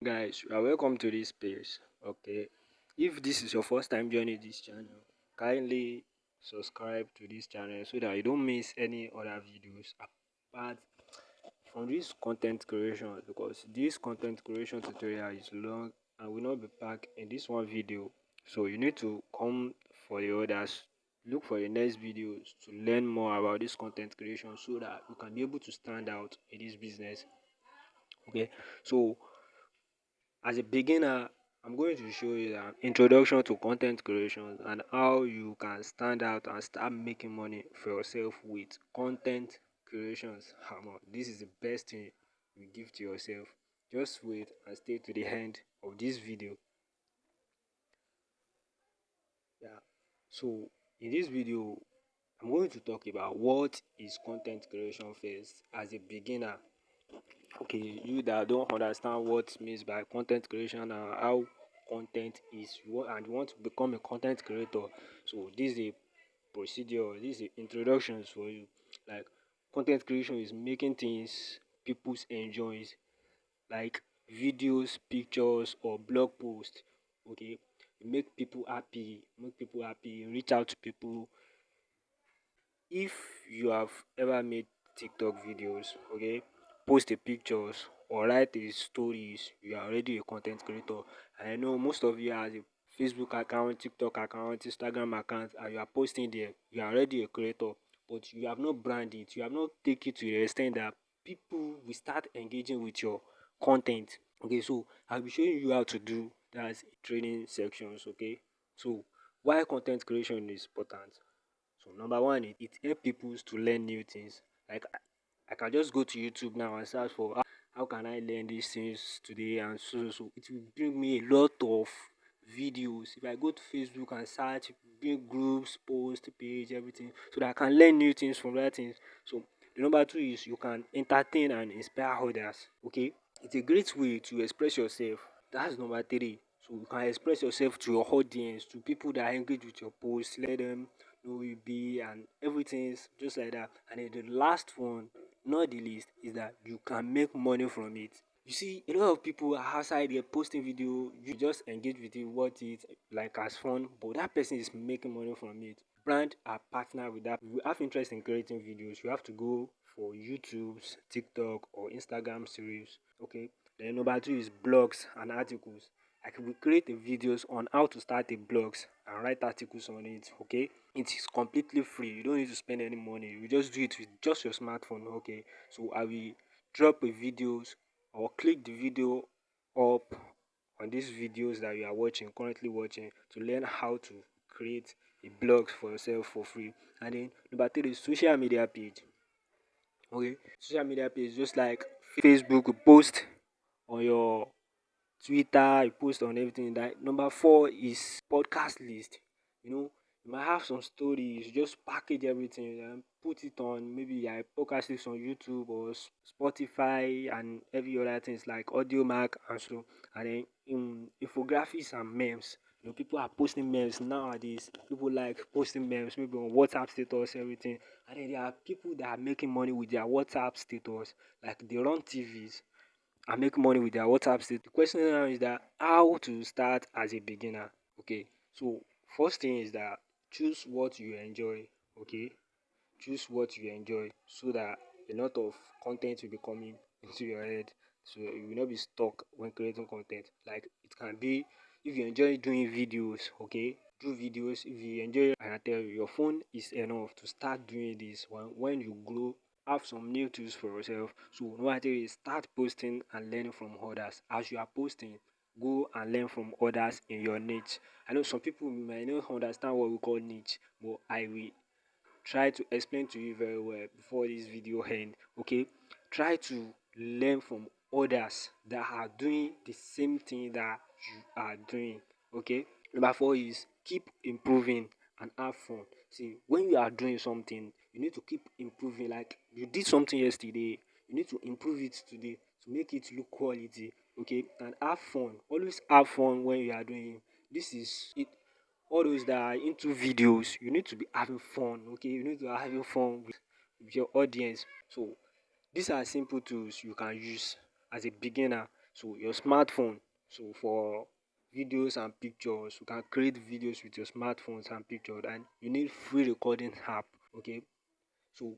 Guys, you are welcome to this space. Okay, if this is your first time joining this channel, kindly subscribe to this channel so that you don't miss any other videos apart from this content creation, because this content creation tutorial is long and will not be packed in this one video. So you need to come for the others, look for the next videos to learn more about this content creation so that you can be able to stand out in this business. Okay, so as a beginner, I'm going to show you an introduction to content creation and how you can stand out and start making money for yourself with content creations. This is the best thing you give to yourself. Just wait and stay to the end of this video. Yeah. So in this video, I'm going to talk about what is content creation first as a beginner. Okay, you that don't understand what means by content creation and how content is and you want to become a content creator, so this is a procedure, this is introductions for you. Like, content creation is making things people enjoys, like videos, pictures, or blog posts. Okay, make people happy, reach out to people. If you have ever made TikTok videos, okay, post a pictures or write a stories, you are already a content creator. And I know most of you has a Facebook account, TikTok account, Instagram account, and you are posting there. You are already a creator, but you have not brand it. You have not take it to the extent that people will start engaging with your content. Okay, so I'll be showing you how to do that in training sections. Okay, so why content creation is important. So number one, it helps people to learn new things. Like, I can just go to YouTube now and search for how can I learn these things today, and so it will bring me a lot of videos. If I go to Facebook and search, bring groups, post, page, everything, so that I can learn new things from that things. So the number two is you can entertain and inspire others. Okay, it's a great way to express yourself. That's number three. So you can express yourself to your audience, to people that engage with your post, let them know who you be and everything is just like that. And then the last one, not the least, is that you can make money from it. You see, a lot of people are outside there posting video, you just engage with it, watch it like as fun, but that person is making money from it. Brand are partner with that. If you have interest in creating videos, you have to go for YouTube's, TikTok, or Instagram series. Okay. Then number two is blogs and articles. I will create a videos on how to start a blogs and write articles on it. Okay, it is completely free. You don't need to spend any money. You just do it with just your smartphone. Okay, so I will drop a videos or click the video up on these videos that you are watching, currently watching, to learn how to create a blog for yourself for free. And then number three is social media page. Okay, social media page just like Facebook, you post on your Twitter, you post on everything. That number four is podcast list. You know, you might have some stories, you just package everything and put it on maybe a podcast list on YouTube or Spotify and every other things like Audio Mac and so. And then infographics and memes. You know, people are posting memes nowadays. People like posting memes maybe on WhatsApp status, everything. And then there are people that are making money with their WhatsApp status, like they run TVs and make money with their WhatsApp state. The question now is that how to start as a beginner. Okay, so first thing is that choose what you enjoy. Okay, choose what you enjoy so that a lot of content will be coming into your head. So you will not be stuck when creating content. Like, it can be if you enjoy doing videos, okay, do videos. If you enjoy, and I tell you, your phone is enough to start doing this. When you grow, have some new tools for yourself. So no matter is start posting and learning from others. As you are posting, go and learn from others in your niche. I know some people might not understand what we call niche, but I will try to explain to you very well before this video end. Okay, try to learn from others that are doing the same thing that you are doing. Okay, number four is keep improving and have fun. See, when you are doing something, you need to keep improving. Like, you did something yesterday, you need to improve it today to make it look quality. Okay, and have fun. Always have fun when you are doing it. This is it. All those that are into videos, you need to be having fun. Okay, you need to be having fun with your audience. So these are simple tools you can use as a beginner. So your smartphone, so for videos and pictures, you can create videos with your smartphones and pictures, and you need free recording app. Okay, so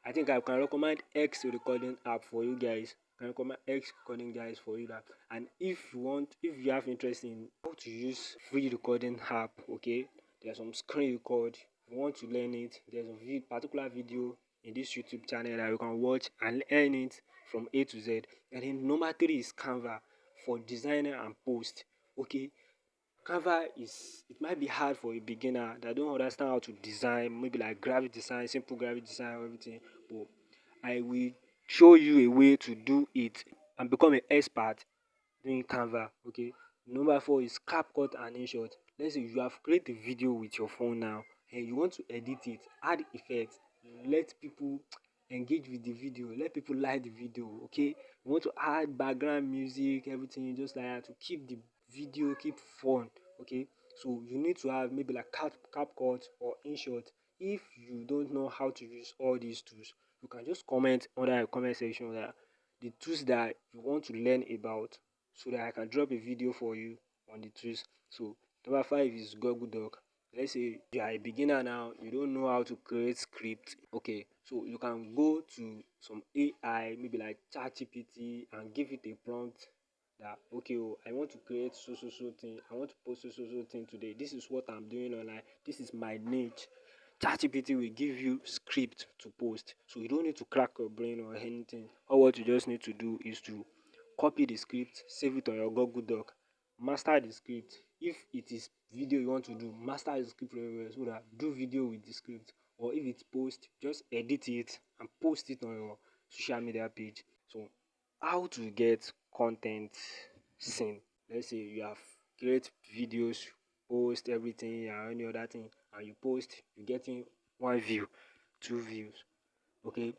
I think I can recommend X recording app for you guys. I can recommend X recording guys for you that. And if you have interest in how to use free recording app, okay, there's some screen record. If you want to learn it, there's a particular video in this YouTube channel that you can watch and learn it from A to Z. And then number three is Canva for designer and post. Okay, Canva is it might be hard for a beginner that don't understand how to design, maybe like graphic design, simple graphic design, everything. But I will show you a way to do it and become an expert doing Canva. Okay. Number four is CapCut and InShot. Let's say you have created a video with your phone now and you want to edit it, add effects, let people engage with the video, let people like the video. Okay. You want to add background music, everything just like that to keep the video keep fun. Okay. So you need to have maybe like CapCut or InShot. If you don't know how to use all these tools, you can just comment under the comment section that the tools that you want to learn about so that I can drop a video for you on the tools. So number five is Google Doc. Let's say you are a beginner now, you don't know how to create script. Okay, so you can go to some AI, maybe like ChatGPT, and give it a prompt that okay, oh, I want to create so thing. I want to post so thing today. This is what I'm doing online. This is my niche. ChatGPT will give you script to post, so you don't need to crack your brain or anything. All what you just need to do is to copy the script, save it on your Google Doc, master the script. If it is video you want to do, master the script very well so that do video with the script. Or if it's post, just edit it and post it on your social media page. So how to get content seen. Let's say you have create videos, post everything and any other thing, and you post, you getting one view, two views. Okay,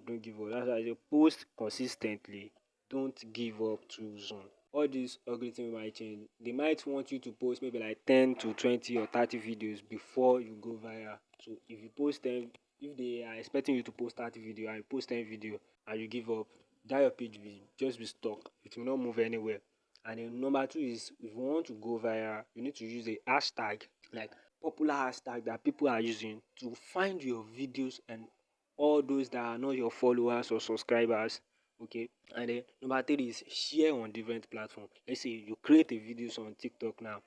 don't give up. That's why I say post consistently. Don't give up too soon. All these algorithm might change. They might want you to post maybe like 10 to 20 or 30 videos before you go viral. So if you post 10, if they are expecting you to post 30 video and you post 10 video and you give up, that your page will just be stuck. It will not move anywhere. And then number two is if you want to go viral, you need to use a hashtag, like popular hashtag that people are using to find your videos and all those that are not your followers or subscribers. Okay, and then number three is share on different platforms. Let's say you create a videos on TikTok now,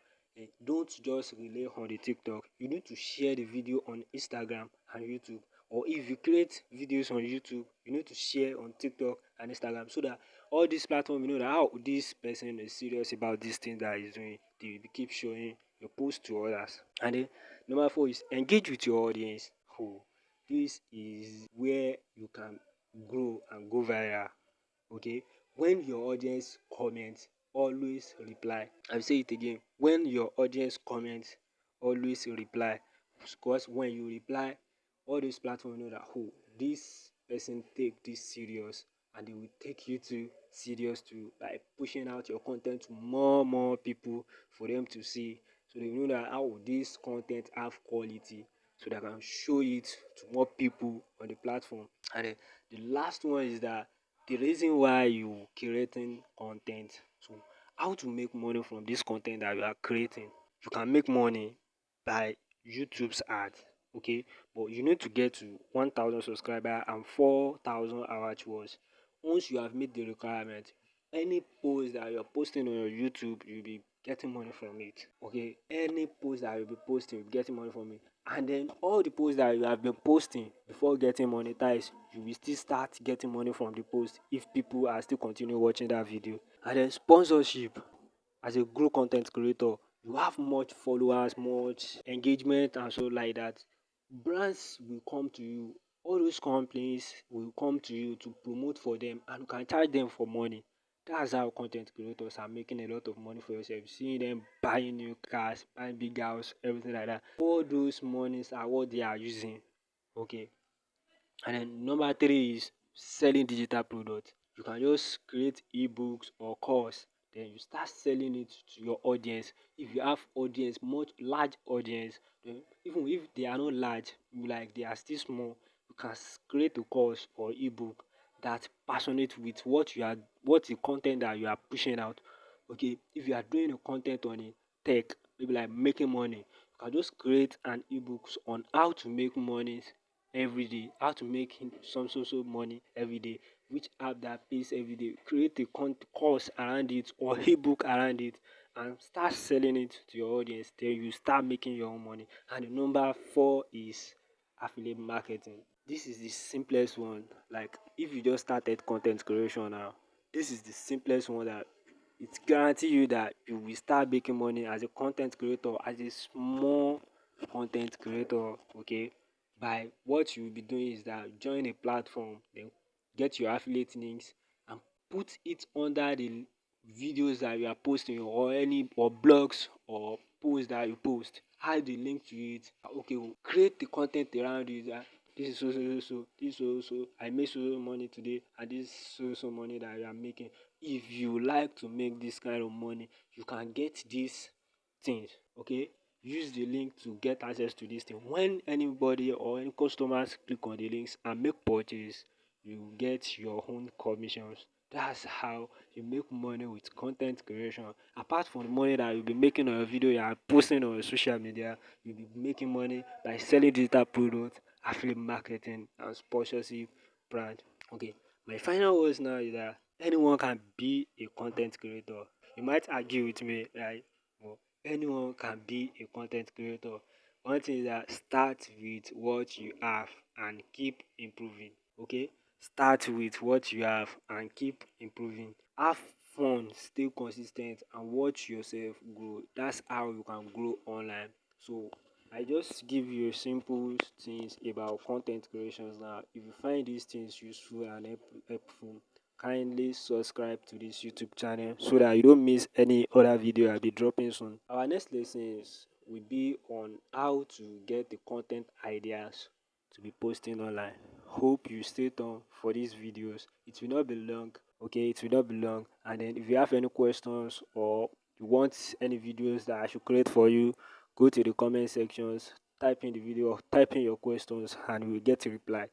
don't just rely on the TikTok. You need to share the video on Instagram and YouTube. Or if you create videos on YouTube, you need to share on TikTok and Instagram so that all these platforms, you know that how this person is serious about this thing that he's doing, they will keep showing your post to others. And then number four is engage with your audience. Oh, this is where you can grow and go viral. Okay, when your audience comments, always reply. I'll say it again. When your audience comments, always reply. Because when you reply, all these platforms know that oh, this person take this serious, and they will take you to serious too by pushing out your content to more people for them to see. So they know that how this content have quality, so they can show it to more people on the platform. And then the last one is that the reason why you creating content. So how to make money from this content that you are creating. You can make money by YouTube's ads. Okay, but you need to get to 1,000 subscribers and 4,000 average watch. Once you have met the requirement, any post that you're posting on your YouTube, you'll be getting money from it. Okay, any post that you'll be posting, you'll be getting money from it. And then all the posts that you have been posting before getting monetized, you will still start getting money from the post if people are still continue watching that video. And then sponsorship. As a grow content creator, you have much followers, much engagement and so like that. Brands will come to you. All those companies will come to you to promote for them, and you can charge them for money. That's how content creators are making a lot of money for yourself. Seeing them buying new cars, buying big house, everything like that. All those monies are what they are using. Okay. And then number three is selling digital products. You can just create ebooks or course, then you start selling it to your audience. If you have audience, much large audience, then even if they are not large, like they are still small, you can create a course or ebook that passionate with what the content that you are pushing out. Okay, if you are doing a content on a tech, maybe like making money, you can just create an ebooks on how to make money every day, how to make some so money every day, which app that pays every day. Create a course around it or ebook around it and start selling it to your audience. Then you start making your own money. And the number four is affiliate marketing. This is the simplest one. Like if you just started content creation now, this is the simplest one that it guarantee you that you will start making money as a content creator, as a small content creator. Okay, by what you will be doing is that join a platform, then get your affiliate links and put it under the videos that you are posting or any or blogs or posts that you post. Add the link to it. Okay, we'll create the content around it. This is this I made money today, and this money that I am making. If you like to make this kind of money, you can get these things. Okay, use the link to get access to this thing. When anybody or any customers click on the links and make purchase, you get your own commissions. That's how you make money with content creation. Apart from the money that you'll be making on your video you are posting on your social media, you'll be making money by selling digital products, affiliate marketing, and sponsorship brand. Okay, my final words now is that anyone can be a content creator. You might argue with me, right? But anyone can be a content creator. One thing is that start with what you have and keep improving. Okay, start with what you have and keep improving. Have fun, stay consistent, and watch yourself grow. That's how you can grow online. So I just give you simple things about content creations now. If you find these things useful and helpful, kindly subscribe to this YouTube channel so that you don't miss any other video I'll be dropping soon. Our next lessons will be on how to get the content ideas to be posting online. Hope you stay tuned for these videos. It will not be long. Okay, it will not be long. And then if you have any questions or you want any videos that I should create for you, go to the comment sections, type in the video, type in your questions, and we'll get a reply.